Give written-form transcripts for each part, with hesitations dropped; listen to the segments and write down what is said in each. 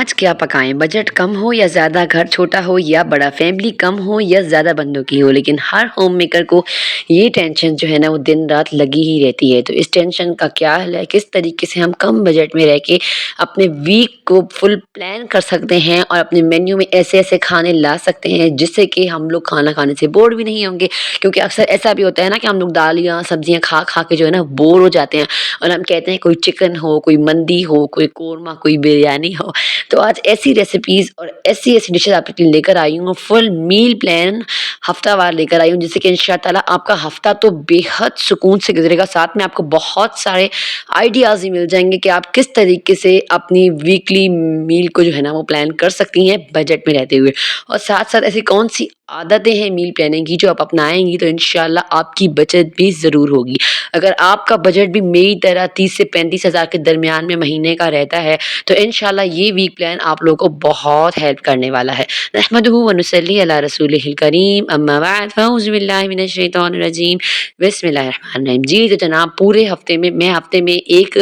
آج کیا پکائیں؟ بجٹ کم ہو یا زیادہ، گھر چھوٹا ہو یا بڑا، فیملی کم ہو یا زیادہ بندوں کی ہو، لیکن ہر ہوم میکر کو یہ ٹینشن جو ہے نا وہ دن رات لگی ہی رہتی ہے۔ تو اس ٹینشن کا کیا حل ہے؟ کس طریقے سے ہم کم بجٹ میں رہ کے اپنے ویک کو فل پلان کر سکتے ہیں اور اپنے مینیو میں ایسے ایسے کھانے لا سکتے ہیں جس سے کہ ہم لوگ کھانا کھانے سے بور بھی نہیں ہوں گے، کیونکہ اکثر ایسا بھی ہوتا ہے نا کہ ہم لوگ دالیاں سبزیاں کھا کھا کے جو ہے نا بور ہو جاتے ہیں، اور ہم کہتے ہیں کوئی چکن ہو، کوئی مندی ہو، کوئی قورمہ، کوئی بریانی ہو۔ تو آج ایسی ریسیپیز اور ایسی ایسی ڈشز آپ کے لیے لے کر آئی ہوں، فل میل پلان ہفتہ وار لے کر آئی ہوں، جس سے کہ ان شاء تعالیٰ آپ کا ہفتہ تو بے حد سکون سے گزرے گا، ساتھ میں آپ کو بہت سارے آئیڈیاز ہی مل جائیں گے کہ آپ کس طریقے سے اپنی ویکلی میل کو جو ہے نا وہ پلان کر سکتی ہیں بجٹ میں رہتے ہوئے، اور ساتھ ساتھ ایسی کون سی عادتیں ہیں میل پلاننگ کی جو آپ اپنائیں گی تو انشاءاللہ آپ کی بچت بھی ضرور ہوگی۔ اگر آپ کا بجٹ بھی میری طرح 30 سے 35 ہزار کے درمیان میں مہینے کا رہتا ہے تو انشاءاللہ یہ ویک پلان آپ لوگوں کو بہت ہیلپ کرنے والا ہے۔ نحمدہ ونصلی علی رسولہ الکریم، اما بعد فاعوذ باللہ من الشیطان الرجیم، بسم اللہ الرحمن الرحیم۔ جی تو جناب، پورے ہفتے میں ہفتے میں ایک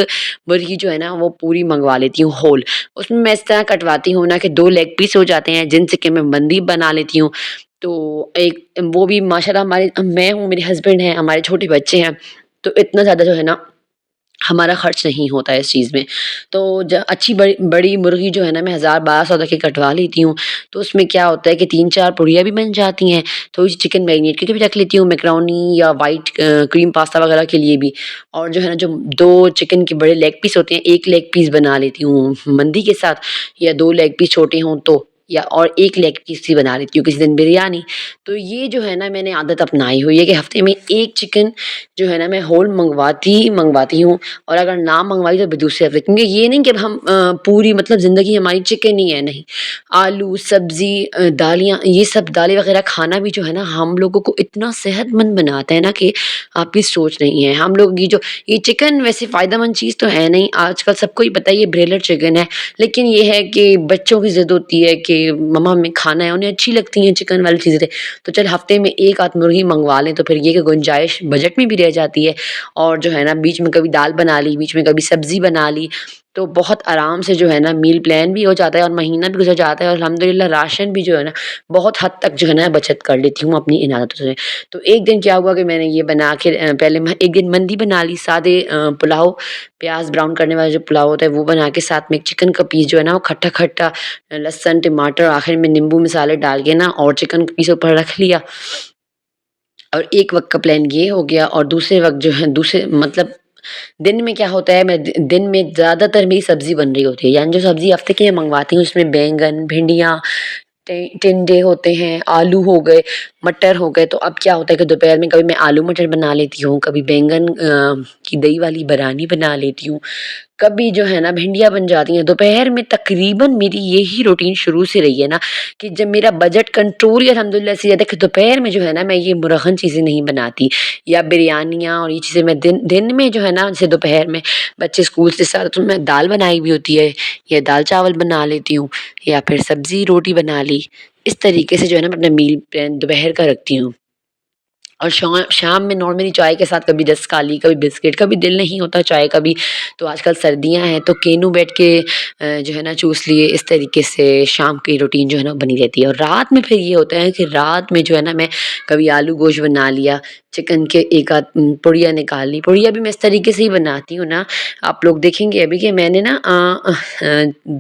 مرغی جو ہے نا وہ پوری منگوا لیتی ہوں ہول۔ اس میں اس طرح کٹواتی ہوں نا کہ 2 لیگ پیس ہو جاتے ہیں، جن سے کہ میں مندی بنا لیتی ہوں۔ تو ایک وہ بھی ماشاءاللہ ہمارے، میں ہوں، میرے ہسبینڈ ہیں، ہمارے چھوٹے بچے ہیں، تو اتنا زیادہ جو ہے نا ہمارا خرچ نہیں ہوتا ہے اس چیز میں۔ تو اچھی بڑی مرغی جو ہے نا میں 1000-1200 تک کی کٹوا لیتی ہوں، تو اس میں کیا ہوتا ہے کہ 3-4 پڑیاں بھی بن جاتی ہیں، تھوڑی سی چکن میرینیٹ کر کے بھی رکھ لیتی ہوں، میکرونی یا وائٹ کریم پاستا وغیرہ کے لیے بھی، اور جو ہے نا جو 2 چکن کے بڑے لیگ پیس ہوتے ہیں، ایک لیگ پیس بنا لیتی ہوں مندی کے ساتھ، یا 2 لیگ پیس چھوٹے ہوں تو، یا اور ایک لیگ پیس ہی بنا لیتی ہوں کسی دن بریانی۔ تو یہ جو ہے نا میں نے عادت اپنائی ہوئی ہے کہ ہفتے میں ایک چکن جو ہے نا میں ہول منگواتی ہوں، اور اگر نہ منگوائی تو دوسرے ہفتے، کیونکہ یہ نہیں کہ ہم پوری مطلب زندگی ہماری چکن ہی ہے، نہیں، آلو سبزی دالیاں، یہ سب دالیں وغیرہ کھانا بھی جو ہے نا ہم لوگوں کو اتنا صحت مند بناتا ہے نا کہ آپ کی سوچ نہیں ہے۔ ہم لوگ یہ چکن ویسے فائدہ مند چیز تو ہے نہیں، آج کل سب کو ہی پتہ ہے یہ بریلر چکن ہے، لیکن یہ ہے کہ بچوں کی ضد ہوتی ہے کہ مما ہمیں کھانا ہے، انہیں اچھی لگتی ہیں چکن والی چیزیں، تو چل ہفتے میں ایک آدھ مرغی منگوا لیں، تو پھر یہ کہ گنجائش بجٹ میں بھی رہ جاتی ہے، اور جو ہے نا بیچ میں کبھی دال بنا لی، بیچ میں کبھی سبزی بنا لی، تو بہت آرام سے جو ہے نا میل پلان بھی ہو جاتا ہے اور مہینہ بھی گزر جاتا ہے، اور الحمدللہ راشن بھی جو ہے نا بہت حد تک جو ہے نا بچت کر لیتی ہوں اپنی ان عادتوں سے۔ تو ایک دن کیا ہوا کہ میں نے یہ بنا کے پہلے ایک دن مندی بنا لی، سادے پلاؤ، پیاز براؤن کرنے والا جو پلاؤ ہوتا ہے وہ بنا کے، ساتھ میں ایک چکن کا پیس جو ہے نا وہ کھٹا کھٹا لہسن ٹماٹر آخر میں نیمبو مسالے ڈال کے نا، اور چکن کا پیس اوپر رکھ لیا، اور ایک وقت کا پلان یہ ہو گیا۔ اور دوسرے وقت جو ہے دوسرے مطلب دن میں کیا ہوتا ہے، میں دن میں زیادہ تر میری سبزی بن رہی ہوتی ہے، یعنی جو سبزی ہفتے کی میں منگواتی ہوں اس میں بینگن، بھنڈیاں، ٹنڈے ہوتے ہیں، آلو ہو گئے، مٹر ہو گئے، تو اب کیا ہوتا ہے کہ دوپہر میں کبھی میں آلو مٹر بنا لیتی ہوں، کبھی بینگن کی دہی والی برانی بنا لیتی ہوں، کبھی جو ہے نا بھنڈیاں بن جاتی ہیں۔ دوپہر میں تقریباً میری یہی روٹین شروع سے رہی ہے نا کہ جب میرا بجٹ کنٹرول الحمدللہ سے زیادہ کہ دوپہر میں جو ہے نا میں یہ مرغن چیزیں نہیں بناتی، یا بریانیاں اور یہ چیزیں میں دن میں جو ہے نا، جیسے دوپہر میں بچے اسکول سے ساتھ تو میں دال بنائی بھی ہوتی ہے، یا دال چاول بنا لیتی ہوں، یا پھر سبزی روٹی بنا لی، اس طریقے سے جو ہے نا میں اپنا میل پلان دوپہر کا رکھتی ہوں۔ اور شام میں نارملی چائے کے ساتھ کبھی رس کھا لی، کبھی بسکٹ، کبھی دل نہیں ہوتا چائے کا بھی، تو آج کل سردیاں ہیں تو کینو بیٹھ کے جو ہے نا چوس لیے، اس طریقے سے شام کی روٹین جو ہے نا بنی رہتی ہے۔ اور رات میں پھر یہ ہوتا ہے کہ رات میں جو ہے نا میں کبھی آلو گوشت بنا لیا، چکن کے ایک آدھ پڑیا نکال لی، پڑیا بھی میں اس طریقے سے ہی بناتی ہوں نا، آپ لوگ دیکھیں گے ابھی کہ میں نے نا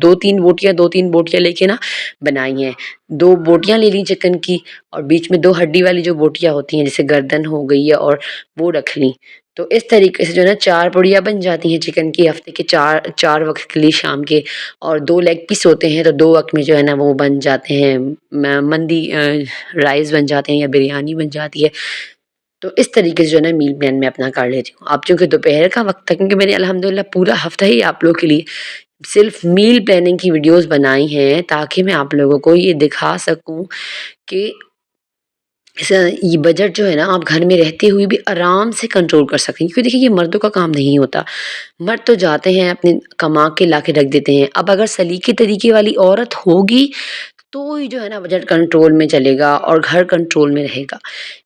2-3 بوٹیاں لے کے نا بنائی ہیں، 2 بوٹیاں لے لی چکن کی، اور بیچ میں 2 ہڈی والی جو بوٹیاں ہوتی ہیں جیسے گردن ہو گئی ہے، اور وہ رکھ لی، تو اس طریقے سے جو ہے نا 4 پڑیاں بن جاتی ہیں چکن کی ہفتے کے 4 وقت کے لیے شام کے، اور 2 لیگ پیس ہوتے ہیں تو 2 وقت میں جو ہے نا وہ بن جاتے ہیں، مندی رائس بن جاتے ہیں یا بریانی بن جاتی ہے۔ تو اس طریقے سے جو ہے نا میل پلان میں اپنا کر لیتی ہوں۔ اب چونکہ دوپہر کا وقت تھا، کیونکہ میں نے الحمدللہ پورا ہفتہ ہی آپ لوگوں کے لیے صرف میل پلاننگ کی ویڈیوز بنائی ہیں تاکہ میں آپ لوگوں کو یہ دکھا سکوں کہ یہ بجٹ جو ہے نا آپ گھر میں رہتے ہوئے بھی آرام سے کنٹرول کر سکیں، کیونکہ دیکھیں یہ مردوں کا کام نہیں ہوتا، مرد تو جاتے ہیں اپنے کما کے لا کے رکھ دیتے ہیں، اب اگر سلیقے طریقے والی عورت ہوگی تو ہی جو ہے نا بجٹ کنٹرول میں چلے گا اور گھر کنٹرول میں رہے گا۔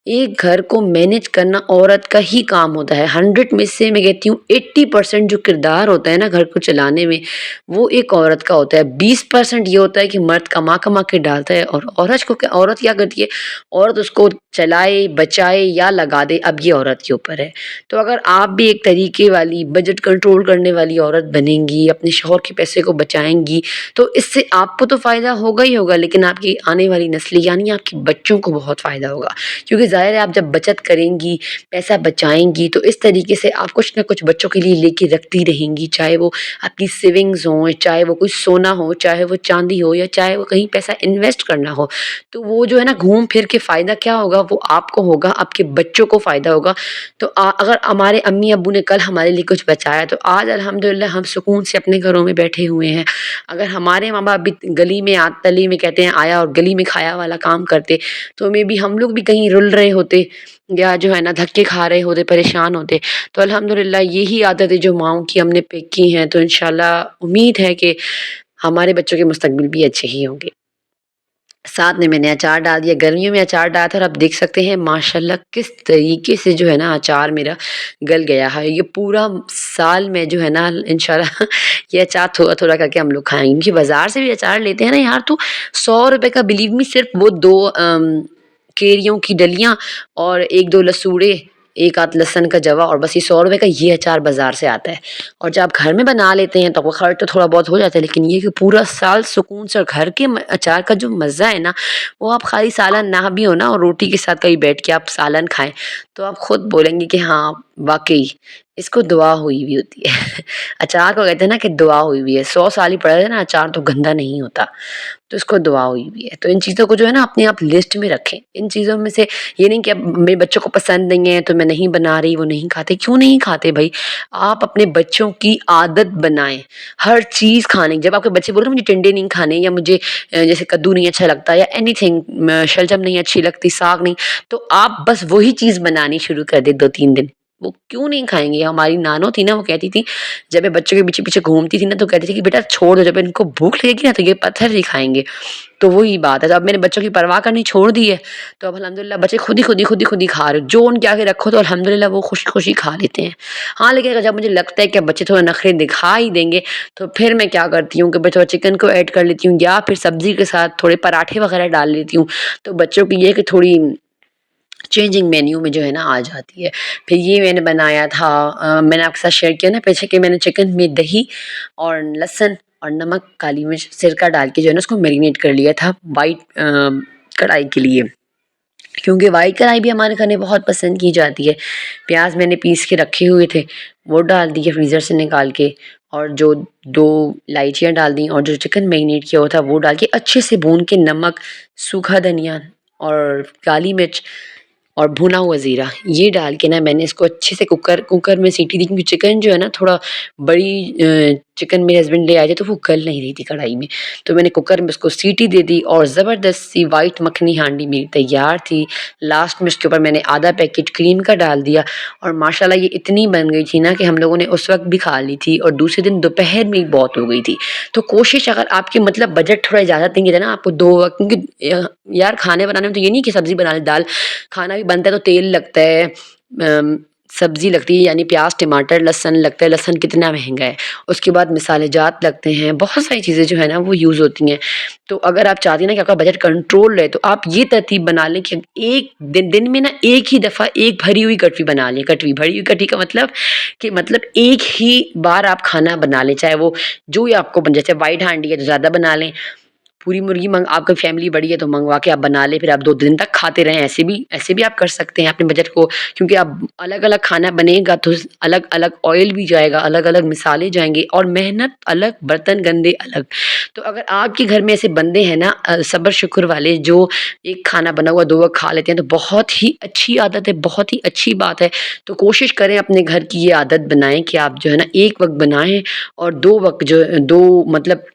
ایک گھر کو مینیج کرنا عورت کا ہی کام ہوتا ہے۔ 100 میں سے میں کہتی ہوں 80% جو کردار ہوتا ہے نا گھر کو چلانے میں، وہ ایک عورت کا ہوتا ہے۔ 20% یہ ہوتا ہے کہ مرد کما کما کے ڈالتا ہے، اور عورت کیا کرتی ہے؟ عورت اس کو چلائے، بچائے یا لگا دے، اب یہ عورت کے اوپر ہے۔ تو اگر آپ بھی ایک طریقے والی بجٹ کنٹرول کرنے والی عورت بنیں گی، اپنے شوہر کے پیسے کو بچائیں گی، تو اس سے آپ کو تو فائدہ ہوگا ہی ہوگا، لیکن آپ کی آنے والی نسل یعنی آپ کے بچوں کو بہت فائدہ ہوگا۔ کیونکہ ظاہر ہے آپ جب بچت کریں گی، پیسہ بچائیں گی، تو اس طریقے سے آپ کچھ نہ کچھ بچوں کے لیے لے کے رکھتی رہیں گی، چاہے وہ اپنی سیونگز ہوں، چاہے وہ کوئی سونا ہو، چاہے وہ چاندی ہو، یا چاہے وہ کہیں پیسہ انویسٹ کرنا ہو۔ تو وہ جو ہے نا گھوم پھر کے فائدہ کیا ہوگا؟ وہ آپ کو ہوگا، آپ کے بچوں کو فائدہ ہوگا۔ تو اگر ہمارے امی ابو نے کل ہمارے لیے کچھ بچایا، تو آج الحمدللہ ہم سکون سے اپنے گھروں میں بیٹھے ہوئے ہیں۔ اگر ہمارے ماں باپ بھی گلی میں تلی میں کہتے ہیں آیا اور گلی میں کھایا والا کام کرتے، تو میں بھی ہم لوگ بھی کہیں رل رہے ہوتے، یا جو ہے نا دھکے کھا رہے ہوتے، پریشان ہوتے۔ تو الحمدللہ یہی عادتیں جو ماؤں کی ہم نے پک کی ہیں، تو انشاءاللہ امید ہے کہ ہمارے بچوں کے مستقبل بھی اچھے ہی ہوں گے۔ ساتھ میں نے اچار ڈال دیا، گرمیوں میں اچار ڈالا تھا، اور آپ دیکھ سکتے ہیں ماشاءاللہ کس طریقے سے جو ہے نا اچار میرا گل گیا ہے۔ یہ پورا سال میں جو ہے نا انشاءاللہ یہ اچار تھوڑا تھوڑا کر کے ہم لوگ کھائیں گے، کیونکہ بازار سے بھی اچار لیتے ہیں نا یار، تو 100 روپے کا بلیو می صرف وہ 2 کیریوں کی ڈلیاں اور 1-2 لسوڑے، ایک آدھ لہسن کا جوا، اور بس یہ 100 روپے کا یہ اچار بازار سے آتا ہے۔ اور جب آپ گھر میں بنا لیتے ہیں تو وہ خرچ تو تھوڑا بہت ہو جاتا ہے، لیکن یہ کہ پورا سال سکون سے، اور گھر کے اچار کا جو مزہ ہے نا، وہ آپ خالی سالن نہ بھی ہو نا، اور روٹی کے ساتھ کہیں بیٹھ کے آپ سالن کھائیں، تو آپ خود بولیں گے کہ ہاں واقعی اس کو دعا ہوئی ہوئی ہوتی ہے۔ اچار کو کہتے ہیں نا کہ دعا ہوئی ہوئی ہے، 100 سال ہی پڑا ہے نا اچار تو گندا نہیں ہوتا، تو اس کو دعا ہوئی ہوئی ہے۔ تو ان چیزوں کو جو ہے نا اپنے آپ لسٹ میں رکھیں۔ ان چیزوں میں سے یہ نہیں کہ اب میرے بچوں کو پسند نہیں ہے تو میں نہیں بنا رہی، وہ نہیں کھاتے۔ کیوں نہیں کھاتے بھائی؟ آپ اپنے بچوں کی عادت بنائیں ہر چیز کھانے کی۔ جب آپ کے بچے بولے مجھے ٹنڈے نہیں کھانے، یا مجھے جیسے کدو نہیں اچھا لگتا، یا اینی تھنگ، شلجم نہیں اچھی لگتی، ساگ نہیں، تو آپ بس وہی چیز بنانی شروع کر دیں 2-3 دن۔ وہ کیوں نہیں کھائیں گے؟ ہماری نانو تھی نا، وہ کہتی تھی جب یہ بچوں کے پیچھے پیچھے گھومتی تھی نا، تو کہتی تھی کہ بیٹا چھوڑ دو، جب ان کو بھوک لگے گی نا تو یہ پتھر ہی کھائیں گے۔ تو وہی بات ہے، جب میں نے بچوں کی پرواہ کرنی چھوڑ دی ہے، تو اب الحمدللہ بچے خود ہی کھا رہے، جو ان کے آگے رکھو تو الحمدللہ وہ خوشی خوشی کھا لیتے ہیں۔ ہاں لیکن اگر جب مجھے لگتا ہے کہ بچے تھوڑے نخرے دکھا ہی دیں گے، تو پھر میں کیا کرتی ہوں کہ میں تھوڑا چکن کو ایڈ کر لیتی ہوں، یا پھر سبزی کے ساتھ تھوڑے پراٹھے وغیرہ ڈال لیتی ہوں، تو بچوں کی یہ کہ تھوڑی چینجنگ مینیو میں جو ہے نا آ جاتی ہے۔ پھر یہ میں نے بنایا تھا، میں نے آپ کے ساتھ شیئر کیا نا پیچھے، کہ میں نے چکن میں دہی اور لہسن اور نمک، کالی مرچ، سرکہ ڈال کے جو ہے نا اس کو میرینیٹ کر لیا تھا وائٹ کڑھائی کے لیے، کیونکہ وائٹ کڑھائی بھی ہمارے گھر میں بہت پسند کی جاتی ہے۔ پیاز میں نے پیس کے رکھے ہوئے تھے، وہ ڈال دیے فریزر سے نکال کے، اور جو 2 الائچیاں ڈال دیں، اور جو چکن میرینیٹ کیا ہوا تھا وہ ڈال کے اچھے سے بھون کے، نمک، سوکھا دھنیا اور کالی مرچ اور بھنا ہوا زیرہ یہ ڈال کے نا میں نے اس کو اچھے سے کوکر میں سیٹی دی، کیونکہ چکن جو ہے نا تھوڑا بڑی چکن میرے ہسبینڈ لے آئے تھے تو وہ گل نہیں رہی تھی کڑھائی میں، تو میں نے کوکر میں اس کو سیٹی دے دی، اور زبردست سی وائٹ مکھنی ہانڈی میری تیار تھی۔ لاسٹ میں اس کے اوپر میں نے آدھا پیکٹ کریم کا ڈال دیا، اور ماشاءاللہ یہ اتنی بن گئی تھی نا کہ ہم لوگوں نے اس وقت بھی کھا لی تھی، اور دوسرے دن دوپہر میں بہت ہو گئی تھی۔ تو کوشش، اگر آپ کی مطلب بجٹ تھوڑا اجازت نہیں ہے نا آپ کو 2 وقت، کیونکہ یار کھانے بنانے میں تو یہ نہیں کہ سبزی بنا لیں، دال کھانا بھی بنتا ہے تو تیل لگتا ہے، سبزی لگتی ہے یعنی پیاز ٹماٹر لہسن لگتا ہے، لہسن کتنا مہنگا ہے، اس کے بعد مسالے جات لگتے ہیں، بہت ساری چیزیں جو ہے نا وہ یوز ہوتی ہیں۔ تو اگر آپ چاہتی ہیں نا کہ آپ کا بجٹ کنٹرول رہے، تو آپ یہ ترتیب بنا لیں کہ ایک دن میں نا ایک ہی دفعہ ایک بھری ہوئی کٹوی بنا لیں۔ بھری ہوئی کٹوی کا مطلب کہ ایک ہی بار آپ کھانا بنا لیں، چاہے وہ جو آپ کو جیسے وائٹ ہانڈی ہے تو زیادہ بنا لیں، پوری مرغی آپ کی فیملی بڑی ہے تو منگوا کے آپ بنا لیں، پھر آپ 2 دن تک کھاتے رہیں، ایسے بھی آپ کر سکتے ہیں اپنے بجٹ کو، کیونکہ اب الگ الگ کھانا بنے گا تو الگ الگ آئل بھی جائے گا، الگ الگ مسالے جائیں گے، اور محنت الگ، برتن گندے الگ۔ تو اگر آپ کے گھر میں ایسے بندے ہیں نا صبر شکر والے، جو ایک کھانا بنا ہوا 2 وقت کھا لیتے ہیں، تو بہت ہی اچھی عادت ہے، بہت ہی اچھی بات ہے۔ تو کوشش کریں اپنے گھر کی یہ عادت بنائیں کہ آپ جو ہے نا ایک وقت بنائیں، اور 2 وقت جو 2 مطلب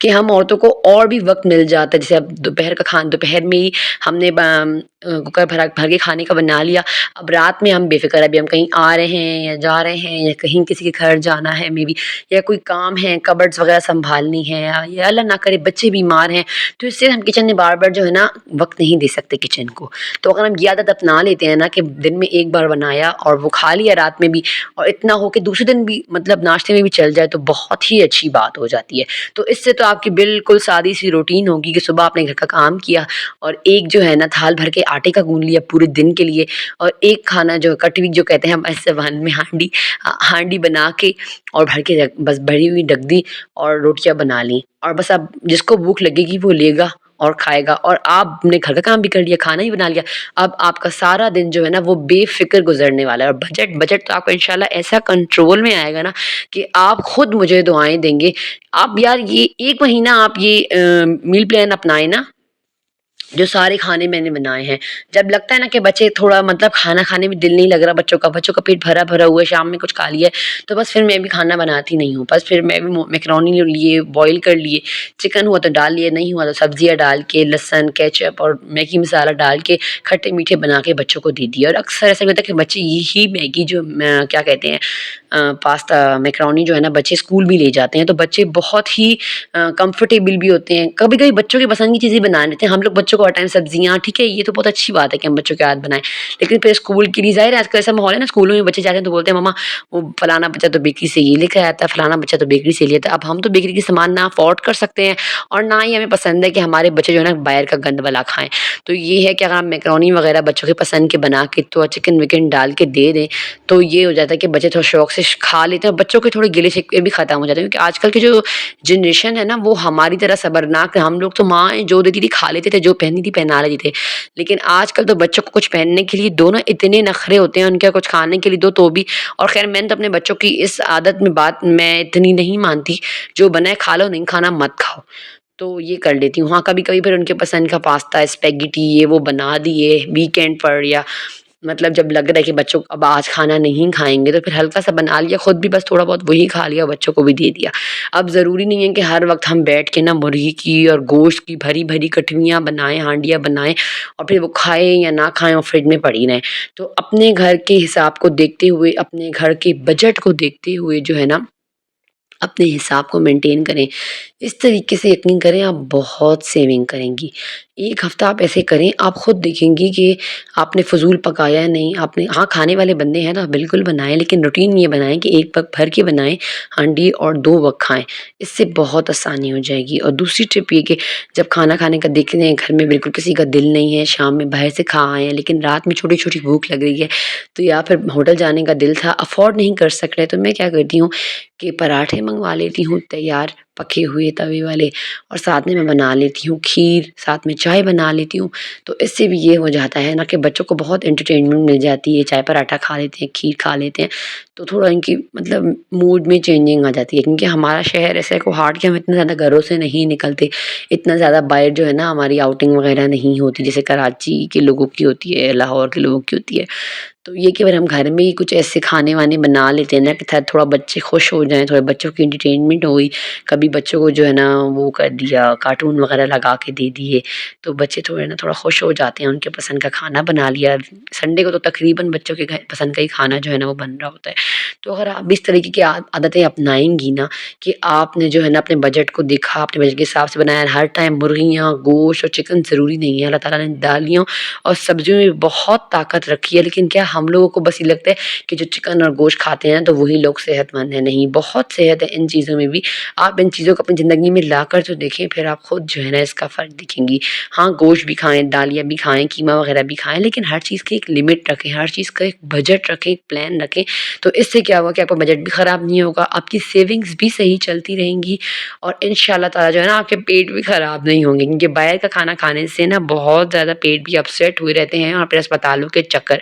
کہ ہم عورتوں کو اور بھی وقت مل جاتا ہے، جیسے اب دوپہر میں ہی ہم نے کوکر بھر کے کھانے کا بنا لیا، اب رات میں ہم بے فکر، ابھی ہم کہیں آ رہے ہیں یا جا رہے ہیں یا کہیں کسی کے گھر جانا ہے، مے بی یا کوئی کام ہے، کبرڈز وغیرہ سنبھالنی ہے، یا اللہ نہ کرے بچے بیمار ہیں، تو اس سے ہم کچن میں بار بار جو ہے نا وقت نہیں دے سکتے کچن کو۔ تو اگر ہم یہ عادت اپنا لیتے ہیں نا کہ دن میں ایک بار بنایا اور وہ کھا لیا رات میں بھی، اور اتنا ہو کہ دوسرے دن بھی مطلب ناشتے میں بھی چل جائے، تو بہت ہی اچھی بات ہو جاتی ہے۔ تو اس سے تو آپ کی بالکل سادی سی روٹین ہوگی کہ صبح آپ نے گھر کا کام کیا اور ایک جو ہے نا تھال بھر کے آٹے کا گون لیا پورے دن کے لیے، اور ایک کھانا جو کٹوی جو کہتے ہیں ہم ایسے زبان میں ہانڈی بنا کے اور بھر کے بس بھری ہوئی رکھ دی اور روٹیاں بنا لیں، اور بس اب جس کو بھوک لگے گی وہ لے گا اور کھائے گا، اور آپ نے گھر کا کام بھی کر لیا، کھانا ہی بنا لیا۔ اب آپ کا سارا دن جو ہے نا وہ بے فکر گزرنے والا ہے، اور بجٹ تو آپ کا انشاءاللہ ایسا کنٹرول میں آئے گا نا کہ آپ خود مجھے دعائیں دیں گے۔ آپ یار یہ ایک مہینہ آپ یہ میل پلان اپنائیں نا، جو سارے کھانے میں نے بنائے ہیں، جب لگتا ہے نا کہ بچے تھوڑا مطلب کھانا کھانے میں دل نہیں لگ رہا بچوں کا پیٹ بھرا بھرا ہوا ہے، شام میں کچھ کھا لیا ہے، تو بس پھر میں بھی کھانا بناتی نہیں ہوں، بس پھر میں بھی میکرونی لیے بوائل کر لیے، چکن ہوا تو ڈال لیے، نہیں ہوا تو سبزیاں ڈال کے لہسن کیچپ اور میگی مسالہ ڈال کے کھٹے میٹھے بنا کے بچوں کو دے دیا۔ اور اکثر ایسا ہوتا ہے کہ بچے یہی میگی جو کیا کہتے ہیں پاستا میکرونی جو ہے نا بچے اسکول بھی لے جاتے ہیں، تو بچے بہت ہی کمفرٹیبل بھی ہوتے ہیں، کبھی کبھی بچوں کی پسند کی چیزیں بنا لیتے ہیں ہم لوگ بچوں کو ہر ٹائم سبزیاں، ٹھیک ہے یہ تو بہت اچھی بات ہے کہ ہم بچوں کے ہاتھ بنائیں، لیکن پھر اسکول کے لیے ظاہر ہے آج کل ایسا ماحول ہے نا، اسکولوں میں بچے جاتے ہیں تو بولتے ہیں ماما وہ فلانا بچہ تو بیکری سے یہ لے کے آتا ہے، فلانا بچہ تو بیکری سے لیتا ہے۔ اب ہم تو بیکری کے سامان نہ افورڈ کر سکتے ہیں، اور نہ ہی ہمیں پسند ہے کہ ہمارے بچے جو ہے نا باہر کا گند والا کھائیں، تو یہ ہے کہ اگر ہم میکرونی وغیرہ بچوں کے پسند کے بنا کے تو چکن وکن ڈال کے دے دیں تو یہ ہو جاتا ہے کہ بچے تھوڑا شوق سے کھا لیتے ہیں، اور بچوں کے تھوڑے گلے شکوے بھی ختم ہو جاتے ہیں، کیونکہ آج کل کی جو جنریشن ہے نا وہ ہماری طرح صبرناک ہے، ہم لوگ تو ماں جو دیتی تھی کھا لیتے تھے، جو پہنی تھی پہنا لیتے تھے، لیکن آج کل تو بچوں کو کچھ پہننے کے لیے دونوں اتنے نخرے ہوتے ہیں ان کے، کچھ کھانے کے لیے دو تو بھی، اور خیر میں نے تو اپنے بچوں کی اس عادت میں بات میں اتنی نہیں مانتی، جو بنا ہے کھا لو، نہیں کھانا مت کھاؤ، تو یہ کر لیتی ہوں۔ ہاں کبھی کبھی پھر ان کے پسند کا پاستا اسپیگیٹی یہ وہ بنا دیے ویکینڈ پر، یا مطلب جب لگ رہا ہے کہ بچوں اب آج کھانا نہیں کھائیں گے تو پھر ہلکا سا بنا لیا، خود بھی بس تھوڑا بہت وہی کھا لیا، بچوں کو بھی دے دیا۔ اب ضروری نہیں ہے کہ ہر وقت ہم بیٹھ کے نا مرغی کی اور گوشت کی بھری بھری کٹویاں بنائیں، ہانڈیاں بنائیں، اور پھر وہ کھائیں یا نہ کھائیں اور فریج میں پڑی رہیں۔ تو اپنے گھر کے حساب کو دیکھتے ہوئے، اپنے گھر کے بجٹ کو دیکھتے ہوئے جو ہے نا اپنے حساب کو مینٹین کریں، اس طریقے سے یقین کریں آپ بہت سیونگ کریں گی۔ ایک ہفتہ آپ ایسے کریں، آپ خود دیکھیں گی کہ آپ نے فضول پکایا ہے نہیں، آپ نے ہاں کھانے والے بندے ہیں تو آپ بالکل بنائیں، لیکن روٹین یہ بنائیں کہ ایک وقت بھر کے بنائیں ہانڈی اور 2 وقت کھائیں، اس سے بہت آسانی ہو جائے گی۔ اور دوسری ٹپ یہ کہ جب کھانا کھانے کا دیکھ رہے ہیں گھر میں بالکل کسی کا دل نہیں ہے، شام میں باہر سے کھا آئے ہیں لیکن رات میں چھوٹی چھوٹی بھوک لگ رہی ہے، تو یا پھر ہوٹل جانے کا دل تھا افورڈ نہیں کر سک رہے، تو میں کیا کرتی ہوں کہ پراٹھے منگوا لیتی ہوں تیار پکے ہوئے توے والے، اور ساتھ میں بنا لیتی ہوں کھیر، ساتھ میں چائے بنا لیتی ہوں، تو اس سے بھی یہ ہو جاتا ہے نا کہ بچوں کو بہت انٹرٹینمنٹ مل جاتی ہے، چائے پراٹھا کھا لیتے ہیں، کھیر کھا لیتے ہیں، تو تھوڑا ان کی مطلب موڈ میں چینجنگ آ جاتی ہے، کیونکہ ہمارا شہر ایسا ہے کو ہارڈ کہ ہم اتنا زیادہ گھروں سے نہیں نکلتے، اتنا زیادہ باہر جو ہے نا ہماری آؤٹنگ وغیرہ نہیں ہوتی جیسے کراچی کے لوگوں کی ہوتی ہے، لاہور کے لوگوں کی ہوتی ہے، تو یہ کہ اگر ہم گھر میں ہی کچھ ایسے کھانے وانے بنا لیتے ہیں نا کہ تھوڑا بچے خوش ہو جائیں، تھوڑا بچوں کی انٹرٹینمنٹ ہوئی، کبھی بچوں کو جو ہے نا وہ کر دیا کارٹون وغیرہ لگا کے دے دیے، تو بچے تھوڑے نا تھوڑا خوش ہو جاتے ہیں، ان کے پسند کا کھانا بنا لیا، سنڈے کو تو تقریباً بچوں کے پسند کا ہی کھانا جو ہے نا وہ بن رہا ہوتا ہے۔ تو اگر آپ اس طریقے کی عادتیں اپنائیں گی نا کہ آپ نے جو ہے نا اپنے بجٹ کو دیکھا، اپنے بجٹ کے حساب سے بنایا، ہر ٹائم مرغیاں گوشت اور چکن ضروری نہیں ہے، اللہ تعالیٰ نے دالیوں اور سبزیوں میں بہت طاقت رکھی ہے، لیکن کیا ہم لوگوں کو بس یہ لگتا ہے کہ جو چکن اور گوشت کھاتے ہیں تو وہی لوگ صحت مند ہیں، نہیں، بہت صحت ہے ان چیزوں میں بھی، آپ ان چیزوں کو اپنی زندگی میں لا کر تو دیکھیں، پھر آپ خود جو ہے نا اس کا فرق دکھیں گی۔ ہاں گوشت بھی کھائیں، دالیاں بھی کھائیں، قیمہ وغیرہ بھی کھائیں، لیکن ہر چیز کی ایک لمٹ رکھیں، ہر چیز کا ایک بجٹ رکھیں، ایک پلان رکھیں، تو اس سے کیا ہوا کہ آپ کا بجٹ بھی خراب نہیں ہوگا، آپ کی سیونگز بھی صحیح چلتی رہیں گی، اور ان شاء اللہ تعالیٰ جو ہے نا آپ کے پیٹ بھی خراب نہیں ہوں گے، کیونکہ باہر کا کھانا کھانے سے نا بہت زیادہ پیٹ بھی اپسیٹ ہوئے رہتے ہیں، اور پھر اسپتالوں کے چکر۔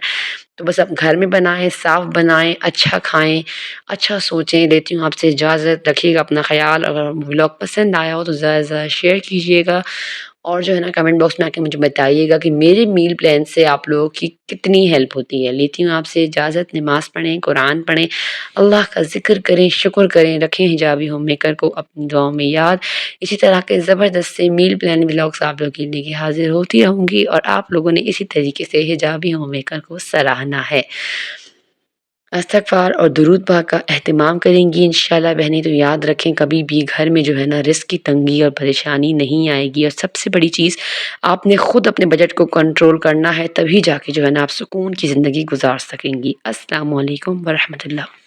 تو بس آپ گھر میں بنائیں، صاف بنائیں، اچھا کھائیں، اچھا سوچیں۔ لیتی ہوں آپ سے اجازت، رکھیے گا اپنا خیال، اگر ولاگ پسند آیا ہو تو زیادہ سے زیادہ شیئر کیجیے گا، اور جو ہے نا کمنٹ باکس میں آ کے مجھے بتائیے گا کہ میرے میل پلان سے آپ لوگوں کی کتنی ہیلپ ہوتی ہے۔ لیتی ہوں آپ سے اجازت، نماز پڑھیں، قرآن پڑھیں، اللہ کا ذکر کریں، شکر کریں، رکھیں حجابی ہوم میکر کو اپنی دعاؤں میں یاد۔ اسی طرح کے زبردست سے میل پلان ولاگس آپ لوگوں کے لیے حاضر ہوتی رہوں گی، اور آپ لوگوں نے اسی طریقے سے حجابی ہوم میکر کو سراہنا ہے۔ استغفار اور درود پاک کا اہتمام کریں گی انشاءاللہ بہنیں۔ تو یاد رکھیں کبھی بھی گھر میں جو ہے نا رزق کی تنگی اور پریشانی نہیں آئے گی، اور سب سے بڑی چیز آپ نے خود اپنے بجٹ کو کنٹرول کرنا ہے، تبھی جا کے جو ہے نا آپ سکون کی زندگی گزار سکیں گی۔ السلام علیکم ورحمۃ اللہ۔